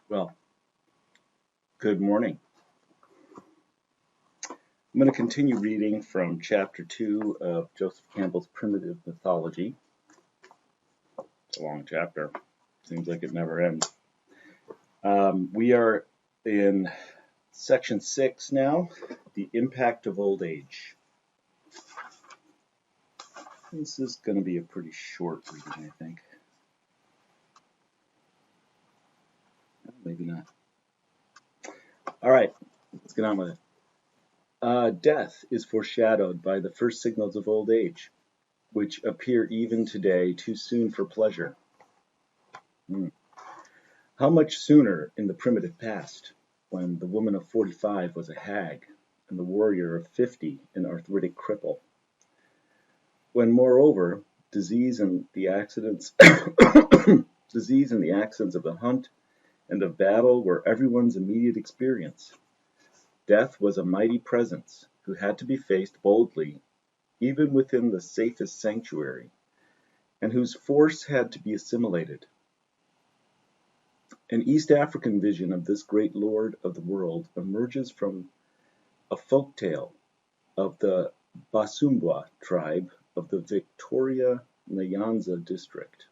Well, good morning. I'm going to continue reading from chapter 2 of Joseph Campbell's Primitive Mythology. It's a long chapter. Seems like it never ends. We are in section 6 now, the impact of old age. This is going to be a pretty short reading, I think. Maybe not. All right, let's get on with it. Death is foreshadowed by the first signals of old age, which appear even today too soon for pleasure. How much sooner in the primitive past, when the woman of 45 was a hag, and the warrior of 50 an arthritic cripple. When, moreover, disease and the accidents of the hunt and of battle were everyone's immediate experience. Death was a mighty presence, who had to be faced boldly, even within the safest sanctuary, and whose force had to be assimilated. An East African vision of this great lord of the world emerges from a folk tale of the Basumbwa tribe of the Victoria Nyanza district.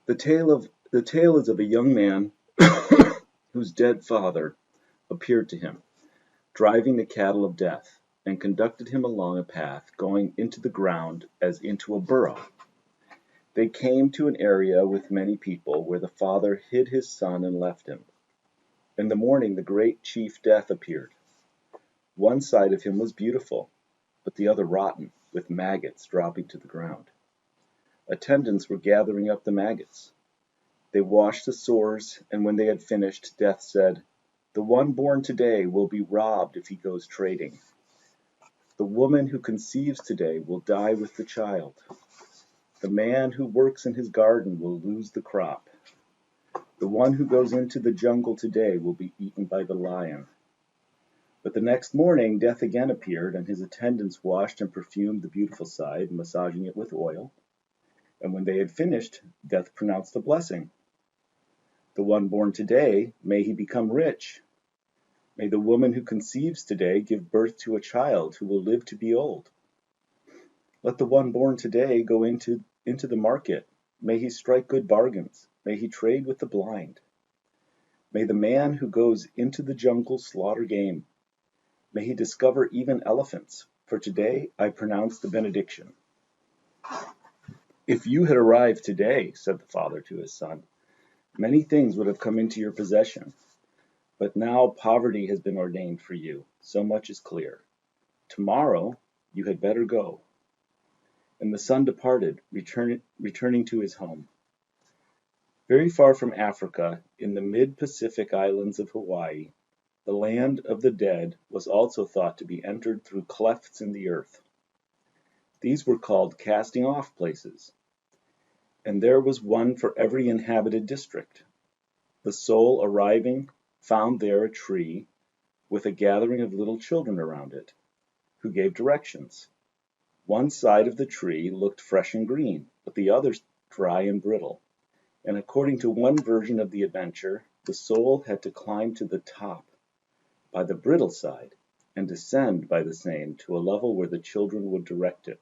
The tale is of a young man whose dead father appeared to him, driving the cattle of death, and conducted him along a path going into the ground as into a burrow. They came to an area with many people, where the father hid his son and left him. In the morning the great chief Death appeared. One side of him was beautiful, but the other rotten, with maggots dropping to the ground. Attendants were gathering up the maggots. They washed the sores, and when they had finished, Death said, "The one born today will be robbed if he goes trading. The woman who conceives today will die with the child. The man who works in his garden will lose the crop. The one who goes into the jungle today will be eaten by the lion." But the next morning Death again appeared, and his attendants washed and perfumed the beautiful side, massaging it with oil. And when they had finished, Death pronounced a blessing. "The one born today, may he become rich. May the woman who conceives today give birth to a child who will live to be old. Let the one born today go into the market. May he strike good bargains. May he trade with the blind. May the man who goes into the jungle slaughter game. May he discover even elephants, for today I pronounce the benediction." "If you had arrived today," said the father to his son, "many things would have come into your possession. But now poverty has been ordained for you, so much is clear. Tomorrow you had better go." And the son departed, returning to his home. Very far from Africa, in the mid-Pacific islands of Hawaii, the land of the dead was also thought to be entered through clefts in the earth. These were called casting-off places, and there was one for every inhabited district. The soul arriving found there a tree with a gathering of little children around it, who gave directions. One side of the tree looked fresh and green, but the other dry and brittle, and according to one version of the adventure, the soul had to climb to the top by the brittle side and descend by the same to a level where the children would direct it.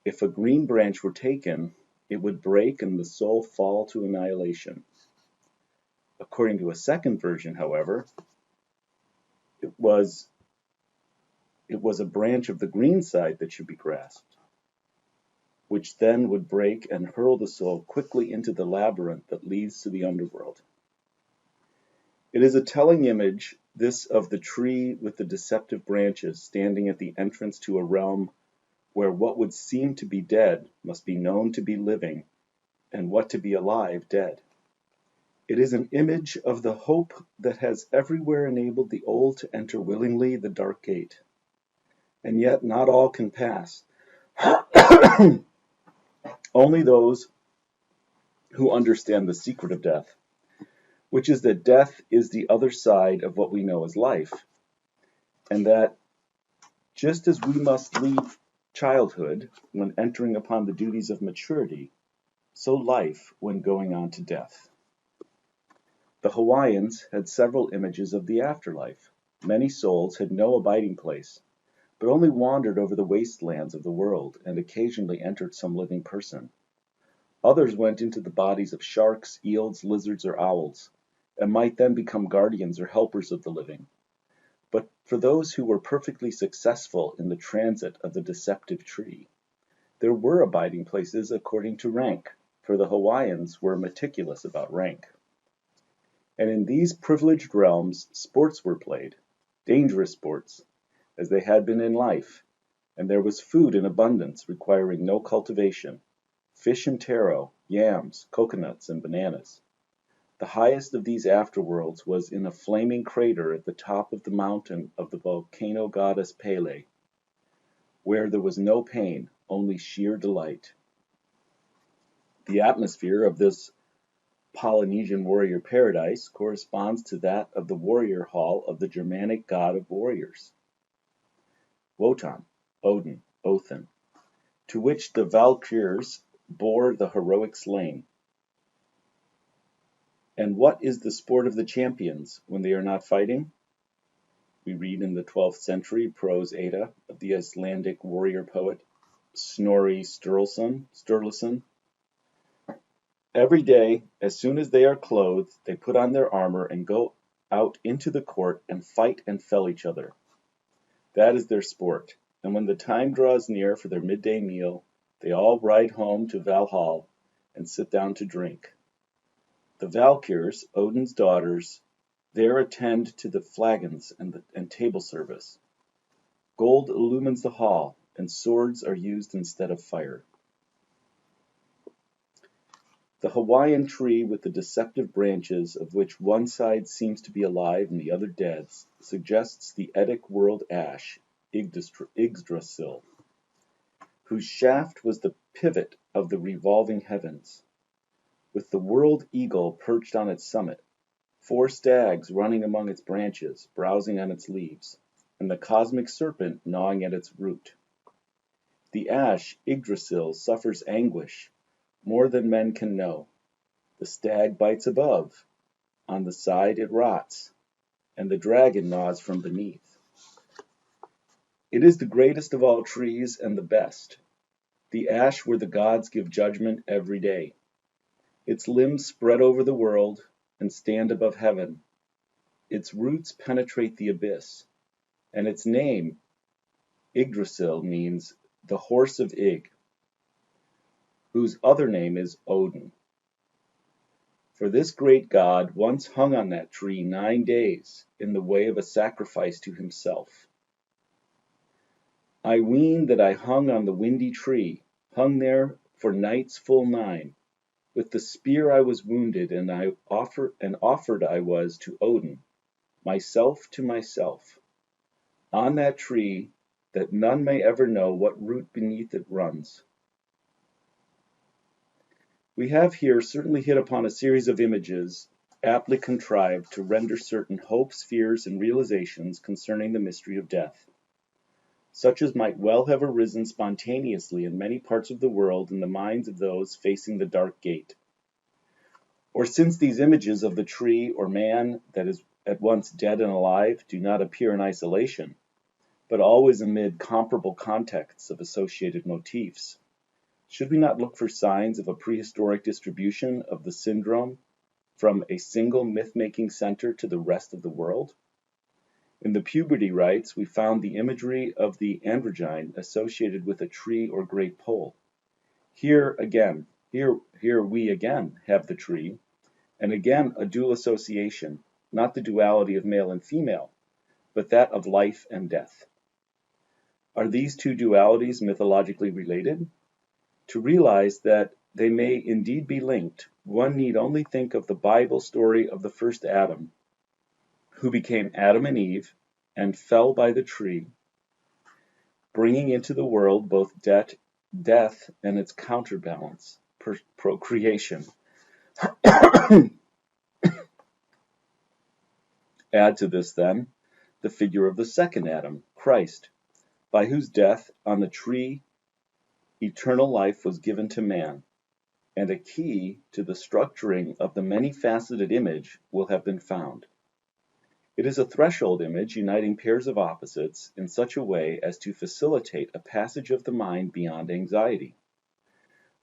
If a green branch were taken, it would break and the soul fall to annihilation. According to a second version, however, it was a branch of the green side that should be grasped, which then would break and hurl the soul quickly into the labyrinth that leads to the underworld. It is a telling image, this of the tree with the deceptive branches standing at the entrance to a realm where what would seem to be dead must be known to be living, and what to be alive dead. It is an image of the hope that has everywhere enabled the old to enter willingly the dark gate. And yet not all can pass. Only those who understand the secret of death, which is that death is the other side of what we know as life, and that just as we must leave childhood when entering upon the duties of maturity, so life when going on to death. The Hawaiians had several images of the afterlife. Many souls had no abiding place, but only wandered over the wastelands of the world and occasionally entered some living person. Others went into the bodies of sharks, eels, lizards, or owls, and might then become guardians or helpers of the living. But for those who were perfectly successful in the transit of the deceptive tree, there were abiding places according to rank, for the Hawaiians were meticulous about rank. And in these privileged realms sports were played, dangerous sports, as they had been in life, and there was food in abundance requiring no cultivation, fish and taro, yams, coconuts, and bananas. The highest of these afterworlds was in a flaming crater at the top of the mountain of the volcano goddess Pele, where there was no pain, only sheer delight. The atmosphere of this Polynesian warrior paradise corresponds to that of the warrior hall of the Germanic god of warriors, Wotan, Odin, Othin, to which the Valkyrs bore the heroic slain. And what is the sport of the champions when they are not fighting? We read in the 12th century prose Edda of the Icelandic warrior poet Snorri Sturluson. Every day, as soon as they are clothed, they put on their armor and go out into the court and fight and fell each other. That is their sport, and when the time draws near for their midday meal, they all ride home to Valhall and sit down to drink. The Valkyrs, Odin's daughters, there attend to the flagons and table service. Gold illumines the hall, and swords are used instead of fire. The Hawaiian tree with the deceptive branches, of which one side seems to be alive and the other dead, suggests the Eddaic world ash, Yggdrasil, whose shaft was the pivot of the revolving heavens. With the world eagle perched on its summit, 4 stags running among its branches, browsing on its leaves, and the cosmic serpent gnawing at its root. The ash, Yggdrasil, suffers anguish more than men can know. The stag bites above, on the side it rots, and the dragon gnaws from beneath. It is the greatest of all trees and the best, the ash where the gods give judgment every day. Its limbs spread over the world and stand above heaven. Its roots penetrate the abyss, and its name, Yggdrasil, means the horse of Ig, whose other name is Odin. For this great god once hung on that tree 9 days in the way of a sacrifice to himself. I ween that I hung on the windy tree, hung there for nights full 9. With the spear I was wounded, and offered I was to Odin, myself to myself, on that tree, that none may ever know what root beneath it runs. We have here certainly hit upon a series of images aptly contrived to render certain hopes, fears, and realizations concerning the mystery of death, such as might well have arisen spontaneously in many parts of the world in the minds of those facing the dark gate. Or since these images of the tree or man that is at once dead and alive do not appear in isolation, but always amid comparable contexts of associated motifs, should we not look for signs of a prehistoric distribution of the syndrome from a single myth-making center to the rest of the world? In the puberty rites, we found the imagery of the androgyne associated with a tree or great pole. Here we again have the tree, and again a dual association, not the duality of male and female, but that of life and death. Are these two dualities mythologically related? To realize that they may indeed be linked, one need only think of the Bible story of the first Adam, who became Adam and Eve and fell by the tree, bringing into the world both death and its counterbalance, procreation. Add to this, then, the figure of the second Adam, Christ, by whose death on the tree eternal life was given to man, and a key to the structuring of the many-faceted image will have been found. It is a threshold image uniting pairs of opposites in such a way as to facilitate a passage of the mind beyond anxiety.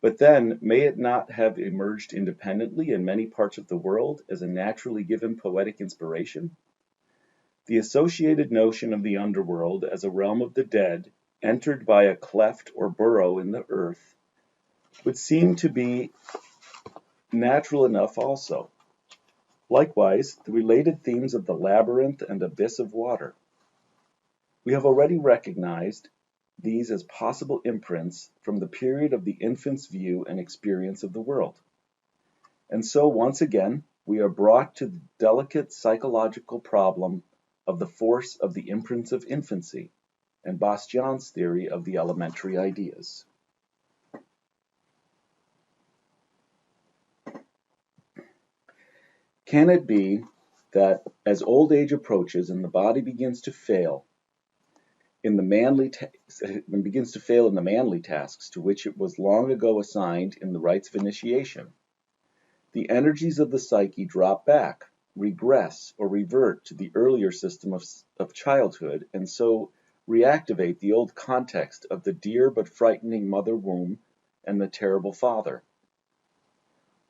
But then, may it not have emerged independently in many parts of the world as a naturally given poetic inspiration? The associated notion of the underworld as a realm of the dead, entered by a cleft or burrow in the earth, would seem to be natural enough also. Likewise, the related themes of the labyrinth and abyss of water. We have already recognized these as possible imprints from the period of the infant's view and experience of the world. And so, once again, we are brought to the delicate psychological problem of the force of the imprints of infancy and Bastian's theory of the elementary ideas. Can it be that as old age approaches and the body begins to fail in the manly tasks to which it was long ago assigned in the rites of initiation, the energies of the psyche drop back, regress, or revert to the earlier system of childhood, and so reactivate the old context of the dear but frightening mother womb and the terrible father?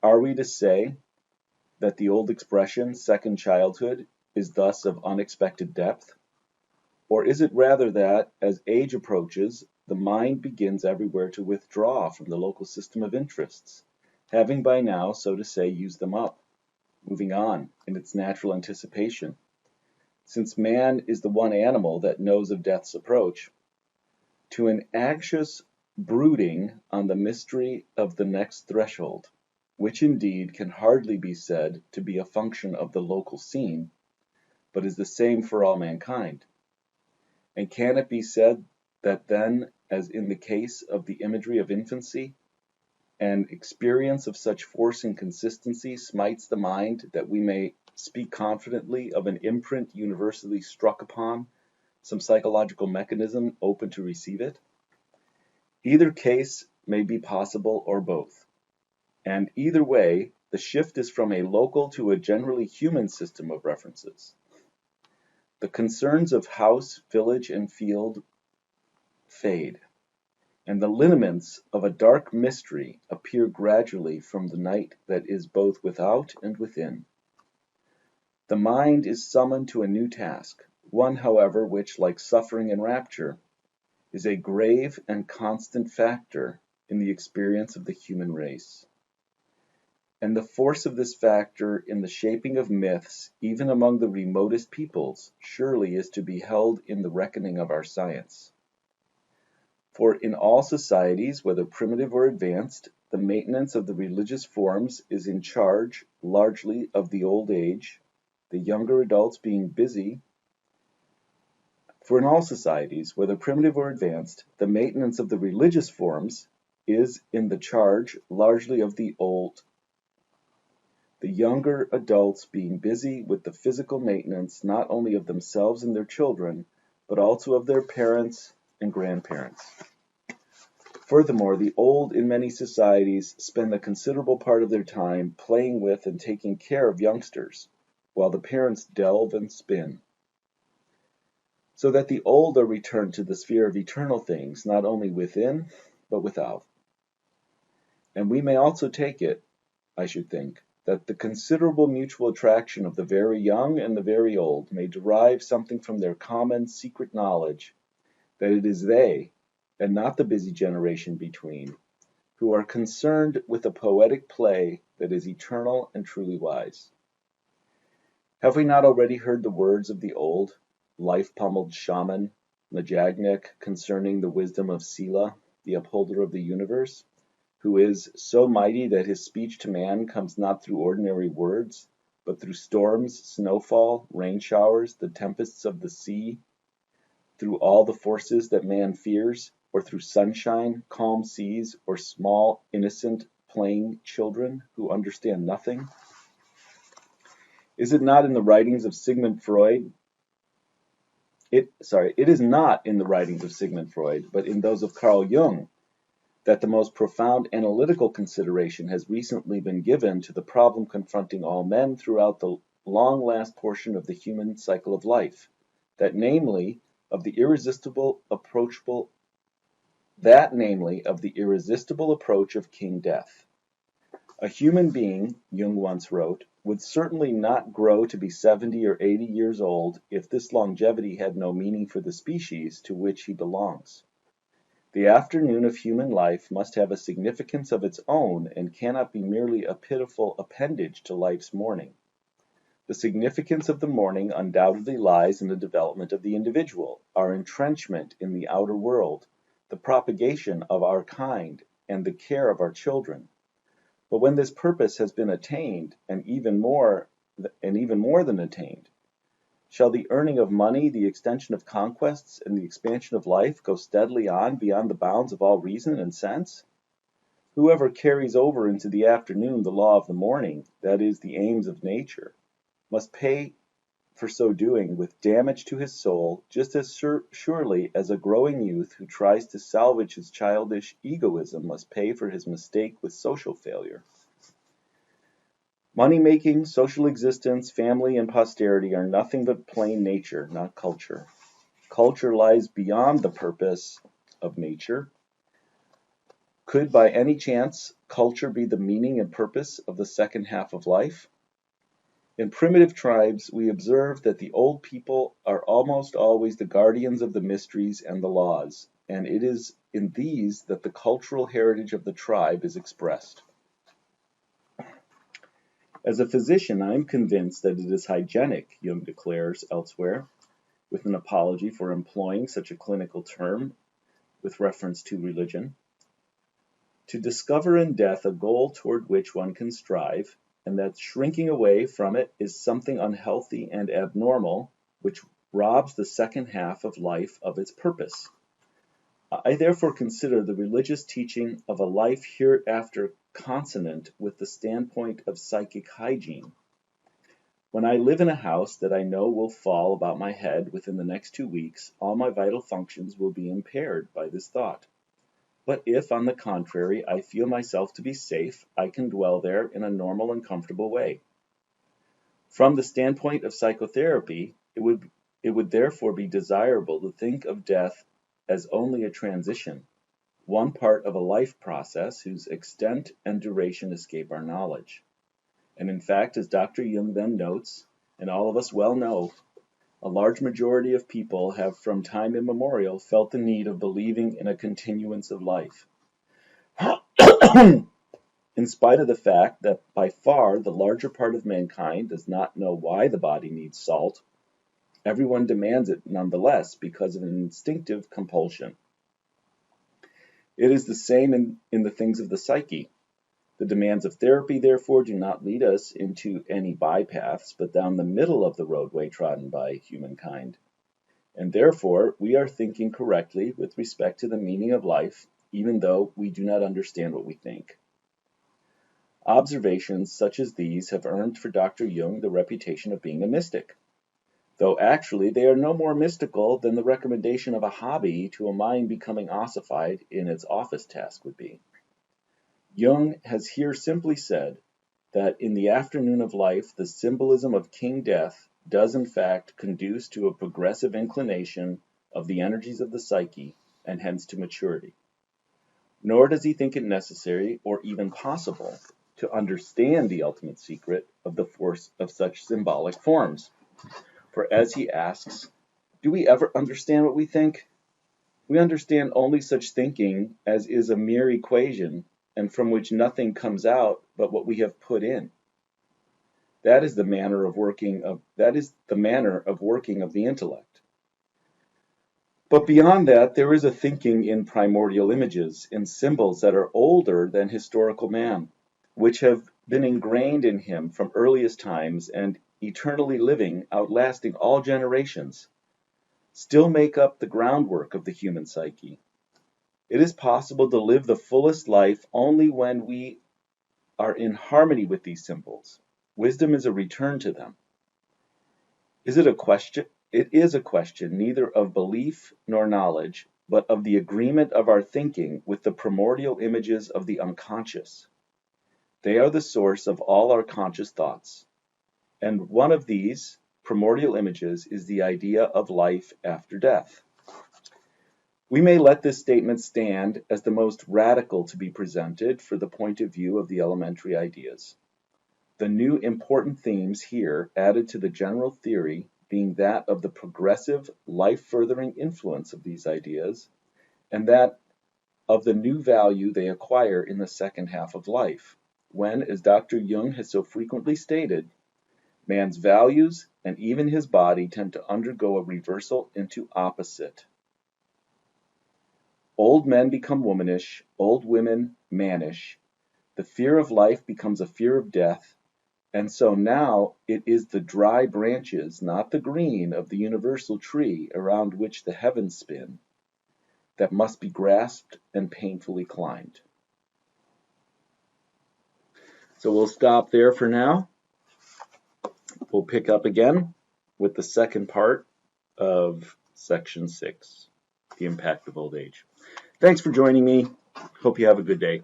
Are we to say that the old expression, second childhood, is thus of unexpected depth? Or is it rather that, as age approaches, the mind begins everywhere to withdraw from the local system of interests, having by now, so to say, used them up, moving on in its natural anticipation, since man is the one animal that knows of death's approach, to an anxious brooding on the mystery of the next threshold, which indeed can hardly be said to be a function of the local scene, but is the same for all mankind. And can it be said that then, as in the case of the imagery of infancy, an experience of such force and consistency smites the mind that we may speak confidently of an imprint universally struck upon, some psychological mechanism open to receive it? Either case may be possible or both. And either way, the shift is from a local to a generally human system of references. The concerns of house, village, and field fade, and the lineaments of a dark mystery appear gradually from the night that is both without and within. The mind is summoned to a new task, one, however, which, like suffering and rapture, is a grave and constant factor in the experience of the human race. And the force of this factor in the shaping of myths, even among the remotest peoples, surely is to be held in the reckoning of our science. For in all societies, whether primitive or advanced, the maintenance of the religious forms is in charge largely of the old age, the younger adults being busy. For in all societies, whether primitive or advanced, the maintenance of the religious forms is in the charge largely of the old, the younger adults being busy with the physical maintenance not only of themselves and their children, but also of their parents and grandparents. Furthermore, the old in many societies spend a considerable part of their time playing with and taking care of youngsters, while the parents delve and spin. So that the old are returned to the sphere of eternal things, not only within, but without. And we may also take it, I should think, that the considerable mutual attraction of the very young and the very old may derive something from their common secret knowledge that it is they, and not the busy generation between, who are concerned with a poetic play that is eternal and truly wise. Have we not already heard the words of the old, life-pummeled shaman, Najagnik, concerning the wisdom of Sila, the upholder of the universe, who is so mighty that his speech to man comes not through ordinary words, but through storms, snowfall, rain showers, the tempests of the sea, through all the forces that man fears, or through sunshine, calm seas, or small, innocent, playing children who understand nothing? Is it not in the writings of Sigmund Freud? It is not in the writings of Sigmund Freud, but in those of Carl Jung, that the most profound analytical consideration has recently been given to the problem confronting all men throughout the long last portion of the human cycle of life, that namely of the irresistible approach of King Death. A human being, Jung once wrote, would certainly not grow to be 70 or 80 years old if this longevity had no meaning for the species to which he belongs. The afternoon of human life must have a significance of its own and cannot be merely a pitiful appendage to life's morning. The significance of the morning undoubtedly lies in the development of the individual, our entrenchment in the outer world, the propagation of our kind, and the care of our children. But when this purpose has been attained, and even more than attained, shall the earning of money, the extension of conquests, and the expansion of life go steadily on beyond the bounds of all reason and sense? Whoever carries over into the afternoon the law of the morning, that is, the aims of nature, must pay for so doing with damage to his soul just as surely as a growing youth who tries to salvage his childish egoism must pay for his mistake with social failure. Money-making, social existence, family, and posterity are nothing but plain nature, not culture. Culture lies beyond the purpose of nature. Could by any chance culture be the meaning and purpose of the second half of life? In primitive tribes, we observe that the old people are almost always the guardians of the mysteries and the laws, and it is in these that the cultural heritage of the tribe is expressed. As a physician, I am convinced that it is hygienic, Jung declares elsewhere, with an apology for employing such a clinical term with reference to religion, to discover in death a goal toward which one can strive, and that shrinking away from it is something unhealthy and abnormal, which robs the second half of life of its purpose. I therefore consider the religious teaching of a life hereafter consonant with the standpoint of psychic hygiene. When I live in a house that I know will fall about my head within the next 2 weeks, all my vital functions will be impaired by this thought. But if, on the contrary, I feel myself to be safe, I can dwell there in a normal and comfortable way. From the standpoint of psychotherapy, it would therefore be desirable to think of death as only a transition, one part of a life process whose extent and duration escape our knowledge. And in fact, as Dr. Jung then notes, and all of us well know, a large majority of people have from time immemorial felt the need of believing in a continuance of life. In spite of the fact that by far the larger part of mankind does not know why the body needs salt, everyone demands it nonetheless because of an instinctive compulsion. It is the same in the things of the psyche. The demands of therapy, therefore, do not lead us into any bypaths, but down the middle of the roadway trodden by humankind. And therefore, we are thinking correctly with respect to the meaning of life, even though we do not understand what we think. Observations such as these have earned for Dr. Jung the reputation of being a mystic, though actually they are no more mystical than the recommendation of a hobby to a mind becoming ossified in its office task would be. Jung has here simply said that in the afternoon of life, the symbolism of King Death does in fact conduce to a progressive inclination of the energies of the psyche, and hence to maturity. Nor does he think it necessary or even possible to understand the ultimate secret of the force of such symbolic forms. For as he asks, do we ever understand what we think? We understand only such thinking as is a mere equation, and from which nothing comes out but what we have put in. That is the manner of working of the intellect. But beyond that, there is a thinking in primordial images, in symbols that are older than historical man, which have been ingrained in him from earliest times and eternally living, outlasting all generations, still make up the groundwork of the human psyche. It is possible to live the fullest life only when we are in harmony with these symbols. Wisdom is a return to them. It is a question neither of belief nor knowledge, but of the agreement of our thinking with the primordial images of the unconscious. They are the source of all our conscious thoughts, and one of these primordial images is the idea of life after death. We may let this statement stand as the most radical to be presented for the point of view of the elementary ideas. The new important themes here added to the general theory being that of the progressive, life-furthering influence of these ideas, and that of the new value they acquire in the second half of life, when, as Dr. Jung has so frequently stated, man's values and even his body tend to undergo a reversal into opposite. Old men become womanish, old women mannish, the fear of life becomes a fear of death, and so now it is the dry branches, not the green, of the universal tree around which the heavens spin, that must be grasped and painfully climbed. So we'll stop there for now. We'll pick up again with the second part of section 6, the impact of old age. Thanks for joining me. Hope you have a good day.